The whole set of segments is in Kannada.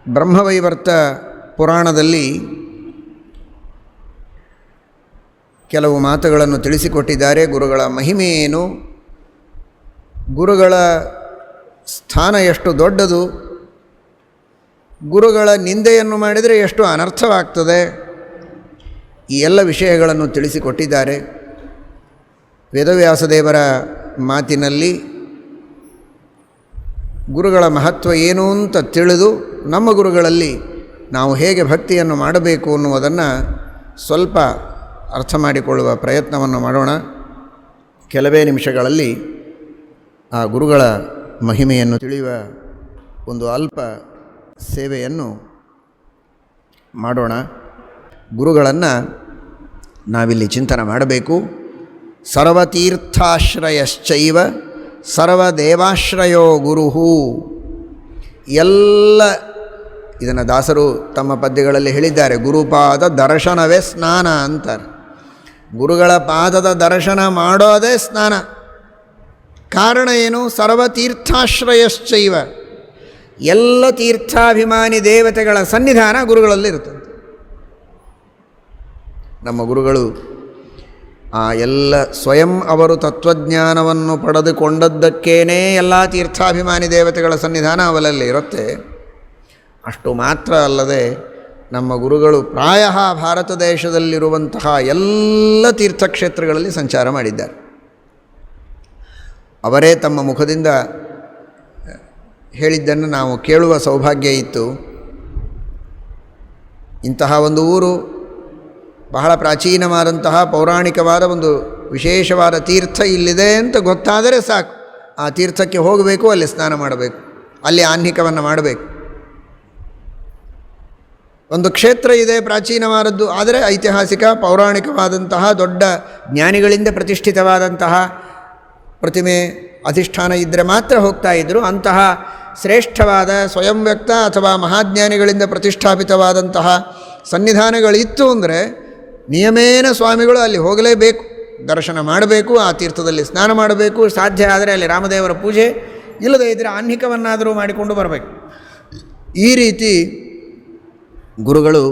ಬ್ರಹ್ಮವೈವರ್ತ ಪುರಾಣದಲ್ಲಿ ಕೆಲವು ಮಾತುಗಳನ್ನು ತಿಳಿಸಿಕೊಟ್ಟಿದ್ದಾರೆ. ಗುರುಗಳ ಮಹಿಮೆ ಏನು, ಗುರುಗಳ ಸ್ಥಾನ ಎಷ್ಟು ದೊಡ್ಡದು, ಗುರುಗಳ ನಿಂದೆಯನ್ನು ಮಾಡಿದರೆ ಎಷ್ಟು ಅನರ್ಥವಾಗ್ತದೆ, ಈ ಎಲ್ಲ ವಿಷಯಗಳನ್ನು ತಿಳಿಸಿಕೊಟ್ಟಿದ್ದಾರೆ. ವೇದವ್ಯಾಸದೇವರ ಮಾತಿನಲ್ಲಿ ಗುರುಗಳ ಮಹತ್ವ ಏನು ಅಂತ ತಿಳಿದು ನಮ್ಮ ಗುರುಗಳಲ್ಲಿ ನಾವು ಹೇಗೆ ಭಕ್ತಿಯನ್ನು ಮಾಡಬೇಕು ಅನ್ನುವುದನ್ನು ಸ್ವಲ್ಪ ಅರ್ಥ ಮಾಡಿಕೊಳ್ಳುವ ಪ್ರಯತ್ನವನ್ನು ಮಾಡೋಣ. ಕೆಲವೇ ನಿಮಿಷಗಳಲ್ಲಿ ಆ ಗುರುಗಳ ಮಹಿಮೆಯನ್ನು ತಿಳಿಯುವ ಒಂದು ಅಲ್ಪ ಸೇವೆಯನ್ನು ಮಾಡೋಣ. ಗುರುಗಳನ್ನು ನಾವಿಲ್ಲಿ ಚಿಂತನೆ ಮಾಡಬೇಕು. ಸರ್ವತೀರ್ಥಾಶ್ರಯಶ್ಚೈವ ಸರ್ವದೇವಾಶ್ರಯೋ ಗುರುಹು. ಎಲ್ಲ ಇದನ್ನು ದಾಸರು ತಮ್ಮ ಪದ್ಯಗಳಲ್ಲಿ ಹೇಳಿದ್ದಾರೆ. ಗುರುಪಾದ ದರ್ಶನವೇ ಸ್ನಾನ ಅಂತಾರೆ. ಗುರುಗಳ ಪಾದದ ದರ್ಶನ ಮಾಡೋದೇ ಸ್ನಾನ. ಕಾರಣ ಏನು? ಸರ್ವತೀರ್ಥಾಶ್ರಯಶ್ಚೈವ, ಎಲ್ಲ ತೀರ್ಥಾಭಿಮಾನಿ ದೇವತೆಗಳ ಸನ್ನಿಧಾನ ಗುರುಗಳಲ್ಲಿರುತ್ತದೆ. ನಮ್ಮ ಗುರುಗಳು ಎಲ್ಲ ಸ್ವಯಂ ಅವರು ತತ್ವಜ್ಞಾನವನ್ನು ಪಡೆದುಕೊಂಡದ್ದಕ್ಕೇನೆ ಎಲ್ಲ ತೀರ್ಥಾಭಿಮಾನಿ ದೇವತೆಗಳ ಸನ್ನಿಧಾನ ಅವರಲ್ಲಿ ಇರುತ್ತೆ. ಅಷ್ಟು ಮಾತ್ರ ಅಲ್ಲದೆ ನಮ್ಮ ಗುರುಗಳು ಪ್ರಾಯ ಭಾರತ ದೇಶದಲ್ಲಿರುವಂತಹ ಎಲ್ಲ ತೀರ್ಥಕ್ಷೇತ್ರಗಳಲ್ಲಿ ಸಂಚಾರ ಮಾಡಿದ್ದಾರೆ. ಅವರೇ ತಮ್ಮ ಮುಖದಿಂದ ಹೇಳಿದ್ದನ್ನು ನಾವು ಕೇಳುವ ಸೌಭಾಗ್ಯ ಇತ್ತು. ಇಂತಹ ಒಂದು ಊರು, ಬಹಳ ಪ್ರಾಚೀನವಾದಂತಹ ಪೌರಾಣಿಕವಾದ ಒಂದು ವಿಶೇಷವಾದ ತೀರ್ಥ ಇಲ್ಲಿದೆ ಅಂತ ಗೊತ್ತಾದರೆ ಸಾಕು, ಆ ತೀರ್ಥಕ್ಕೆ ಹೋಗಬೇಕು, ಅಲ್ಲಿ ಸ್ನಾನ ಮಾಡಬೇಕು, ಅಲ್ಲಿ ಆಹ್ನಿಕವನ್ನು ಮಾಡಬೇಕು. ಒಂದು ಕ್ಷೇತ್ರ ಇದೆ ಪ್ರಾಚೀನವಾದದ್ದು, ಆದರೆ ಐತಿಹಾಸಿಕ ಪೌರಾಣಿಕವಾದಂತಹ ದೊಡ್ಡ ಜ್ಞಾನಿಗಳಿಂದ ಪ್ರತಿಷ್ಠಿತವಾದಂತಹ ಪ್ರತಿಮೆ ಅಧಿಷ್ಠಾನ ಇದ್ದರೆ ಮಾತ್ರ ಹೋಗ್ತಾ ಇದ್ದರು. ಅಂತಹ ಶ್ರೇಷ್ಠವಾದ ಸ್ವಯಂ ವ್ಯಕ್ತ ಅಥವಾ ಮಹಾಜ್ಞಾನಿಗಳಿಂದ ಪ್ರತಿಷ್ಠಾಪಿತವಾದಂತಹ ಸನ್ನಿಧಾನಗಳಿತ್ತು ಅಂದರೆ ನಿಯಮೇನ ಸ್ವಾಮಿಗಳು ಅಲ್ಲಿ ಹೋಗಲೇಬೇಕು, ದರ್ಶನ ಮಾಡಬೇಕು, ಆ ತೀರ್ಥದಲ್ಲಿ ಸ್ನಾನ ಮಾಡಬೇಕು. ಸಾಧ್ಯ ಆದರೆ ಅಲ್ಲಿ ರಾಮದೇವರ ಪೂಜೆ, ಇಲ್ಲದೇ ಇದ್ದರೆ ಆಹ್ನಿಕವನ್ನಾದರೂ ಮಾಡಿಕೊಂಡು ಬರಬೇಕು. ಈ ರೀತಿ ಗುರುಗಳು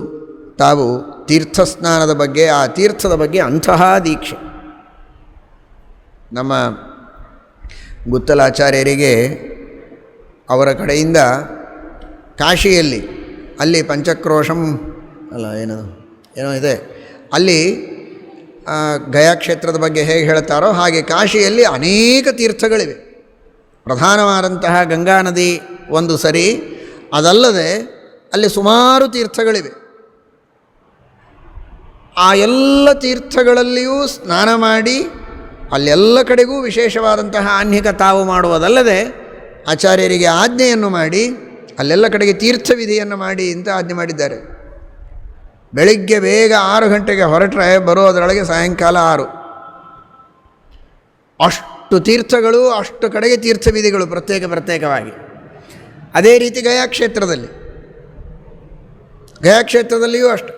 ತಾವು ತೀರ್ಥಸ್ನಾನದ ಬಗ್ಗೆ, ಆ ತೀರ್ಥದ ಬಗ್ಗೆ ಅಂತಹ ದೀಕ್ಷೆ. ನಮ್ಮ ಗುತ್ತಲಾಚಾರ್ಯರಿಗೆ ಅವರ ಕಡೆಯಿಂದ ಕಾಶಿಯಲ್ಲಿ, ಅಲ್ಲಿ ಪಂಚಕ್ರೋಶಂ ಅಲ್ಲ ಏನೋ ಇದೆ, ಅಲ್ಲಿ ಗಯಾ ಕ್ಷೇತ್ರದ ಬಗ್ಗೆ ಹೇಗೆ ಹೇಳ್ತಾರೋ ಹಾಗೆ ಕಾಶಿಯಲ್ಲಿ ಅನೇಕ ತೀರ್ಥಗಳಿವೆ. ಪ್ರಧಾನವಾದಂತಹ ಗಂಗಾ ನದಿ ಒಂದು ಸರಿ, ಅದಲ್ಲದೆ ಅಲ್ಲಿ ಸುಮಾರು ತೀರ್ಥಗಳಿವೆ. ಆ ಎಲ್ಲ ತೀರ್ಥಗಳಲ್ಲಿಯೂ ಸ್ನಾನ ಮಾಡಿ ಅಲ್ಲೆಲ್ಲ ಕಡೆಗೂ ವಿಶೇಷವಾದಂತಹ ಆಹ್ನಿಕ ತಾವು ಮಾಡುವುದಲ್ಲದೆ ಆಚಾರ್ಯರಿಗೆ ಆಜ್ಞೆಯನ್ನು ಮಾಡಿ ಅಲ್ಲೆಲ್ಲ ಕಡೆಗೆ ತೀರ್ಥವಿಧಿಯನ್ನು ಮಾಡಿ ಅಂತ ಆಜ್ಞೆ ಮಾಡಿದ್ದಾರೆ. ಬೆಳಿಗ್ಗೆ ಬೇಗ 6 ಗಂಟೆಗೆ ಹೊರಟ್ರೆ ಬರೋದರೊಳಗೆ ಸಾಯಂಕಾಲ 6. ಅಷ್ಟು ತೀರ್ಥಗಳು, ಅಷ್ಟು ಕಡೆಗೆ ತೀರ್ಥವಿಧಿಗಳು ಪ್ರತ್ಯೇಕವಾಗಿ. ಅದೇ ರೀತಿ ಗಯಾ ಕ್ಷೇತ್ರದಲ್ಲಿಯೂ ಅಷ್ಟು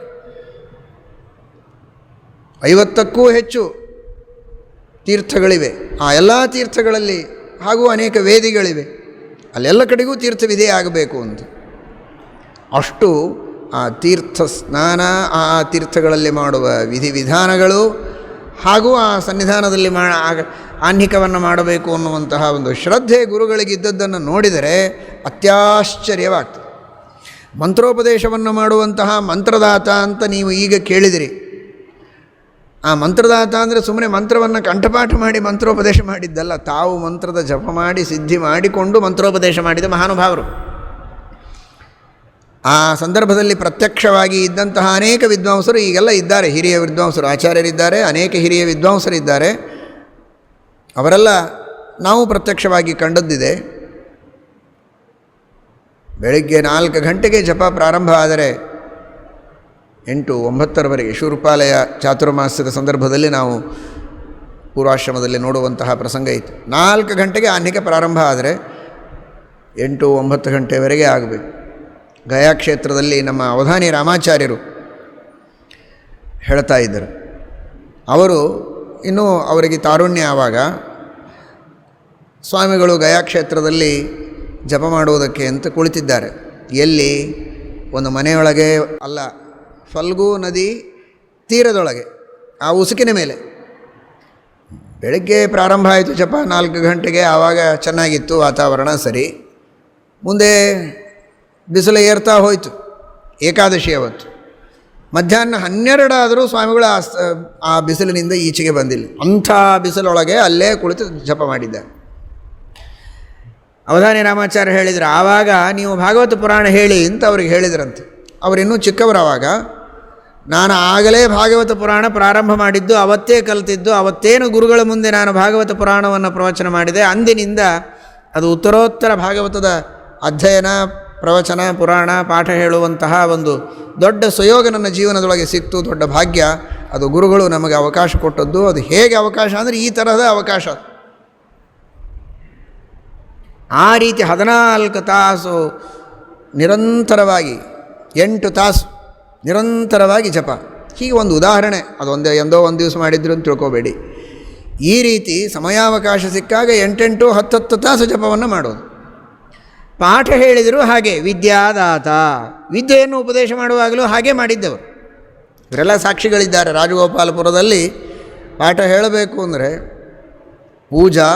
50ಕ್ಕೂ ಹೆಚ್ಚು ತೀರ್ಥಗಳಿವೆ. ಆ ಎಲ್ಲ ತೀರ್ಥಗಳಲ್ಲಿ ಹಾಗೂ ಅನೇಕ ವೇದಿಗಳಿವೆ. ಅಲ್ಲೆಲ್ಲ ಕಡೆಗೂ ತೀರ್ಥವಿಧಿ ಆಗಬೇಕು ಅಂತ ಅಷ್ಟು ಆ ತೀರ್ಥ ಸ್ನಾನ, ಆ ತೀರ್ಥಗಳಲ್ಲಿ ಮಾಡುವ ವಿಧಿವಿಧಾನಗಳು ಹಾಗೂ ಆ ಸನ್ನಿಧಾನದಲ್ಲಿ ಆಹ್ನಿಕವನ್ನು ಮಾಡಬೇಕು ಅನ್ನುವಂತಹ ಒಂದು ಶ್ರದ್ಧೆ ಗುರುಗಳಿಗಿದ್ದದ್ದನ್ನು ನೋಡಿದರೆ ಅತ್ಯಾಶ್ಚರ್ಯವಾಗ್ತದೆ. ಮಂತ್ರೋಪದೇಶವನ್ನು ಮಾಡುವಂತಹ ಮಂತ್ರದಾತ ಅಂತ ನೀವು ಈಗ ಕೇಳಿದಿರಿ. ಆ ಮಂತ್ರದಾತ ಅಂದರೆ ಸುಮ್ಮನೆ ಮಂತ್ರವನ್ನು ಕಂಠಪಾಠ ಮಾಡಿ ಮಂತ್ರೋಪದೇಶ ಮಾಡಿದ್ದಲ್ಲ, ತಾವು ಮಂತ್ರದ ಜಪ ಮಾಡಿ ಸಿದ್ಧಿ ಮಾಡಿಕೊಂಡು ಮಂತ್ರೋಪದೇಶ ಮಾಡಿದ ಮಹಾನುಭಾವರು. ಆ ಸಂದರ್ಭದಲ್ಲಿ ಪ್ರತ್ಯಕ್ಷವಾಗಿ ಇದ್ದಂತಹ ಅನೇಕ ವಿದ್ವಾಂಸರು ಈಗೆಲ್ಲ ಇದ್ದಾರೆ. ಹಿರಿಯ ವಿದ್ವಾಂಸರು, ಆಚಾರ್ಯರಿದ್ದಾರೆ, ಅನೇಕ ಹಿರಿಯ ವಿದ್ವಾಂಸರಿದ್ದಾರೆ. ಅವರೆಲ್ಲ ನಾವು ಪ್ರತ್ಯಕ್ಷವಾಗಿ ಕಂಡದ್ದಿದೆ. ಬೆಳಗ್ಗೆ 4 ಗಂಟೆಗೆ ಜಪ ಪ್ರಾರಂಭ ಆದರೆ 8-9ರವರೆಗೆ ಶೂರ್ಪಾಲಯ ಚಾತುರ್ಮಾಸ್ಯದ ಸಂದರ್ಭದಲ್ಲಿ ನಾವು ಪೂರ್ವಾಶ್ರಮದಲ್ಲಿ ನೋಡುವಂತಹ ಪ್ರಸಂಗ ಇತ್ತು. 4 ಗಂಟೆಗೆ ಆಹ್ನಿಕ ಪ್ರಾರಂಭ ಆದರೆ 8-9 ಗಂಟೆವರೆಗೆ ಆಗಬೇಕು. ಗಯಾ ಕ್ಷೇತ್ರದಲ್ಲಿ ನಮ್ಮ ಅವಧಾನಿ ರಾಮಾಚಾರ್ಯರು ಹೇಳ್ತಾ ಇದ್ದರು. ಅವರು ಇನ್ನೂ ಅವರಿಗೆ ತಾರುಣ್ಯ ಆವಾಗ ಸ್ವಾಮಿಗಳು ಗಯಾ ಕ್ಷೇತ್ರದಲ್ಲಿ ಜಪ ಮಾಡುವುದಕ್ಕೆ ಅಂತ ಕುಳಿತಿದ್ದಾರೆ. ಎಲ್ಲಿ? ಒಂದು ಮನೆಯೊಳಗೆ ಅಲ್ಲ, ಫಲ್ಗು ನದಿ ತೀರದೊಳಗೆ ಆ ಉಸುಕಿನ ಮೇಲೆ ಬೆಳಗ್ಗೆ ಪ್ರಾರಂಭ ಆಯಿತು ಜಪ 4 ಗಂಟೆಗೆ. ಆವಾಗ ಚೆನ್ನಾಗಿತ್ತು ವಾತಾವರಣ, ಸರಿ. ಮುಂದೆ ಬಿಸಿಲು ಏರ್ತಾ ಹೋಯಿತು. ಏಕಾದಶಿ ಅವತ್ತು ಮಧ್ಯಾಹ್ನ 12 ಆದರೂ ಸ್ವಾಮಿಗಳು ಆ ಬಿಸಿಲಿನಿಂದ ಈಚೆಗೆ ಬಂದಿಲ್ಲ. ಅಂಥ ಬಿಸಿಲೊಳಗೆ ಅಲ್ಲೇ ಕುಳಿತು ಜಪ ಮಾಡಿದ್ದಾರೆ. ಅವಧಾನಿ ರಾಮಾಚಾರ್ಯ ಹೇಳಿದರು, ಆವಾಗ ನೀವು ಭಾಗವತ ಪುರಾಣ ಹೇಳಿ ಅಂತ ಅವ್ರಿಗೆ ಹೇಳಿದ್ರಂತೆ. ಅವರಿನ್ನೂ ಚಿಕ್ಕವರು. ಆವಾಗ ನಾನು ಆಗಲೇ ಭಾಗವತ ಪುರಾಣ ಪ್ರಾರಂಭ ಮಾಡಿದ್ದು, ಅವತ್ತೇ ಕಲಿತಿದ್ದು, ಅವತ್ತೇನು ಗುರುಗಳ ಮುಂದೆ ನಾನು ಭಾಗವತ ಪುರಾಣವನ್ನು ಪ್ರವಚನ ಮಾಡಿದೆ. ಅಂದಿನಿಂದ ಅದು ಉತ್ತರೋತ್ತರ ಭಾಗವತದ ಅಧ್ಯಯನ, ಪ್ರವಚನ, ಪುರಾಣ, ಪಾಠ ಹೇಳುವಂತಹ ಒಂದು ದೊಡ್ಡ ಸುಯೋಗ ನನ್ನ ಜೀವನದೊಳಗೆ ಸಿಕ್ತು. ದೊಡ್ಡ ಭಾಗ್ಯ. ಅದು ಗುರುಗಳು ನಮಗೆ ಅವಕಾಶ ಕೊಟ್ಟದ್ದು. ಅದು ಹೇಗೆ ಅವಕಾಶ ಅಂದರೆ ಈ ತರಹದ ಅವಕಾಶ. ಆ ರೀತಿ 14 ತಾಸು ನಿರಂತರವಾಗಿ, 8 ತಾಸು ನಿರಂತರವಾಗಿ ಜಪ. ಹೀಗೆ ಒಂದು ಉದಾಹರಣೆ. ಅದೊಂದೇ ಎಂದೋ ಒಂದು ದಿವಸ ಮಾಡಿದ್ರು ಅಂತ ತಿಳ್ಕೋಬೇಡಿ. ಈ ರೀತಿ ಸಮಯಾವಕಾಶ ಸಿಕ್ಕಾಗ 8 10 ತಾಸು ಜಪವನ್ನು ಮಾಡೋದು. ಪಾಠ ಹೇಳಿದರು ಹಾಗೆ. ವಿದ್ಯಾದಾತ, ವಿದ್ಯೆಯನ್ನು ಉಪದೇಶ ಮಾಡುವಾಗಲೂ ಹಾಗೆ ಮಾಡಿದ್ದವರು. ಇವರೆಲ್ಲ ಸಾಕ್ಷಿಗಳಿದ್ದಾರೆ. ರಾಜಗೋಪಾಲಪುರದಲ್ಲಿ ಪಾಠ ಹೇಳಬೇಕು ಅಂದರೆ ಪೂಜಾ,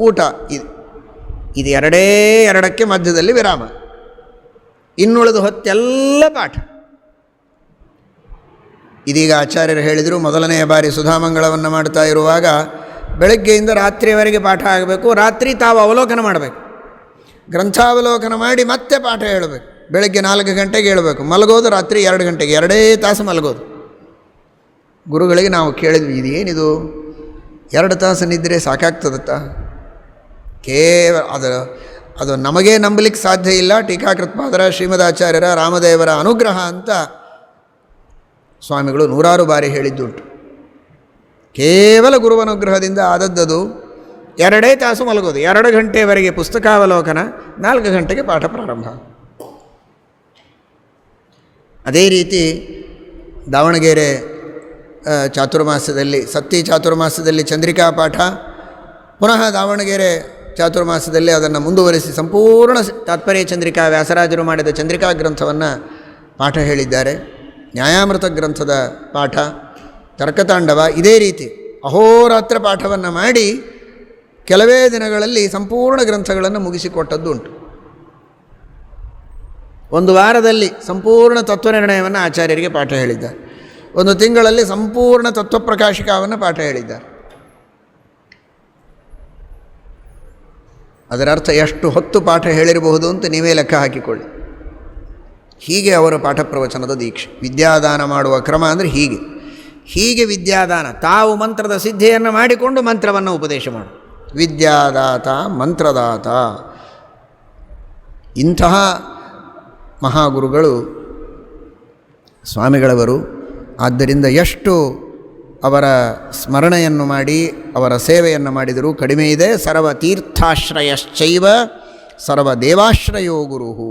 ಊಟ, ಇದು ಎರಡಕ್ಕೆ ಮಧ್ಯದಲ್ಲಿ ವಿರಾಮ. ಇನ್ನುಳಿದು ಹೊತ್ತೆಲ್ಲ ಪಾಠ. ಇದೀಗ ಆಚಾರ್ಯರು ಹೇಳಿದರು, ಮೊದಲನೆಯ ಬಾರಿ ಸುಧಾಮಂಗಳವನ್ನು ಮಾಡ್ತಾ ಇರುವಾಗ ಬೆಳಗ್ಗೆಯಿಂದ ರಾತ್ರಿಯವರೆಗೆ ಪಾಠ ಆಗಬೇಕು. ರಾತ್ರಿ ತಾವು ಅವಲೋಕನ ಮಾಡಬೇಕು, ಗ್ರಂಥಾವಲೋಕನ ಮಾಡಿ ಮತ್ತೆ ಪಾಠ ಹೇಳಬೇಕು. ಬೆಳಗ್ಗೆ 4 ಗಂಟೆಗೆ ಹೇಳಬೇಕು. ಮಲಗೋದು ರಾತ್ರಿ 2 ಗಂಟೆಗೆ, 2 ತಾಸು ಮಲಗೋದು. ಗುರುಗಳಿಗೆ ನಾವು ಕೇಳಿದ್ವಿ, ಇದೇನಿದು 2 ತಾಸು ನಿದ್ರೆ ಸಾಕಾಗ್ತದತ್ತ? ಅದು ನಮಗೇ ನಂಬಲಿಕ್ಕೆ ಸಾಧ್ಯ ಇಲ್ಲ. ಟೀಕಾಕೃತ್ಪಾದರ, ಶ್ರೀಮದಾಚಾರ್ಯರ, ರಾಮದೇವರ ಅನುಗ್ರಹ ಅಂತ ಸ್ವಾಮಿಗಳು 100 ಬಾರಿ ಹೇಳಿದ್ದುಂಟು. ಕೇವಲ ಗುರುವನುಗ್ರಹದಿಂದ ಆದದ್ದದು. 2 ತಾಸು ಮಲಗೋದು, 2 ಗಂಟೆವರೆಗೆ ಪುಸ್ತಕಾವಲೋಕನ, 4 ಗಂಟೆಗೆ ಪಾಠ ಪ್ರಾರಂಭ. ಅದೇ ರೀತಿ ದಾವಣಗೆರೆ ಚಾತುರ್ಮಾಸದಲ್ಲಿ, ಸತ್ತಿ ಚಾತುರ್ಮಾಸದಲ್ಲಿ ಚಂದ್ರಿಕಾ ಪಾಠ, ಪುನಃ ದಾವಣಗೆರೆ ಚಾತುರ್ಮಾಸದಲ್ಲಿ ಅದನ್ನು ಮುಂದುವರಿಸಿ ಸಂಪೂರ್ಣ ತಾತ್ಪರ್ಯ ಚಂದ್ರಿಕಾ, ವ್ಯಾಸರಾಜರು ಮಾಡಿದ ಚಂದ್ರಿಕಾ ಗ್ರಂಥವನ್ನು ಪಾಠ ಹೇಳಿದ್ದಾರೆ. ನ್ಯಾಯಾಮೃತ ಗ್ರಂಥದ ಪಾಠ, ತರ್ಕತಾಂಡವ, ಇದೇ ರೀತಿ ಅಹೋರಾತ್ರ ಪಾಠವನ್ನು ಮಾಡಿ ಕೆಲವೇ ದಿನಗಳಲ್ಲಿ ಸಂಪೂರ್ಣ ಗ್ರಂಥಗಳನ್ನು ಮುಗಿಸಿಕೊಟ್ಟದ್ದು ಉಂಟು. ಒಂದು ವಾರದಲ್ಲಿ ಸಂಪೂರ್ಣ ತತ್ವನಿರ್ಣಯವನ್ನು ಆಚಾರ್ಯರಿಗೆ ಪಾಠ ಹೇಳಿದ್ದಾರೆ. 1 ತಿಂಗಳಲ್ಲಿ ಸಂಪೂರ್ಣ ತತ್ವಪ್ರಕಾಶಿಕವನ್ನು ಪಾಠ ಹೇಳಿದ್ದಾರೆ. ಅದರ ಅರ್ಥ ಎಷ್ಟು ಹೊತ್ತು ಪಾಠ ಹೇಳಿರಬಹುದು ಅಂತ ನೀವೇ ಲೆಕ್ಕ ಹಾಕಿಕೊಳ್ಳಿ. ಹೀಗೆ ಅವರ ಪಾಠ ಪ್ರವಚನದ ದೀಕ್ಷೆ. ವಿದ್ಯಾದಾನ ಮಾಡುವ ಕ್ರಮ ಅಂದರೆ ಹೀಗೆ ವಿದ್ಯಾದಾನ. ತಾವು ಮಂತ್ರದ ಸಿದ್ಧಿಯನ್ನು ಮಾಡಿಕೊಂಡು ಮಂತ್ರವನ್ನು ಉಪದೇಶ ಮಾಡು. ವಿದ್ಯಾದಾತ, ಮಂತ್ರದಾತ. ಇಂತಹ ಮಹಾಗುರುಗಳು ಸ್ವಾಮಿಗಳವರು. ಆದ್ದರಿಂದ ಎಷ್ಟು ಅವರ ಸ್ಮರಣೆಯನ್ನು ಮಾಡಿ ಅವರ ಸೇವೆಯನ್ನು ಮಾಡಿದರೂ ಕಡಿಮೆ ಇದೆ. ಸರ್ವತೀರ್ಥಾಶ್ರಯಶ್ಚೈವ ಸರ್ವದೇವಾಶ್ರಯೋ ಗುರುಹು.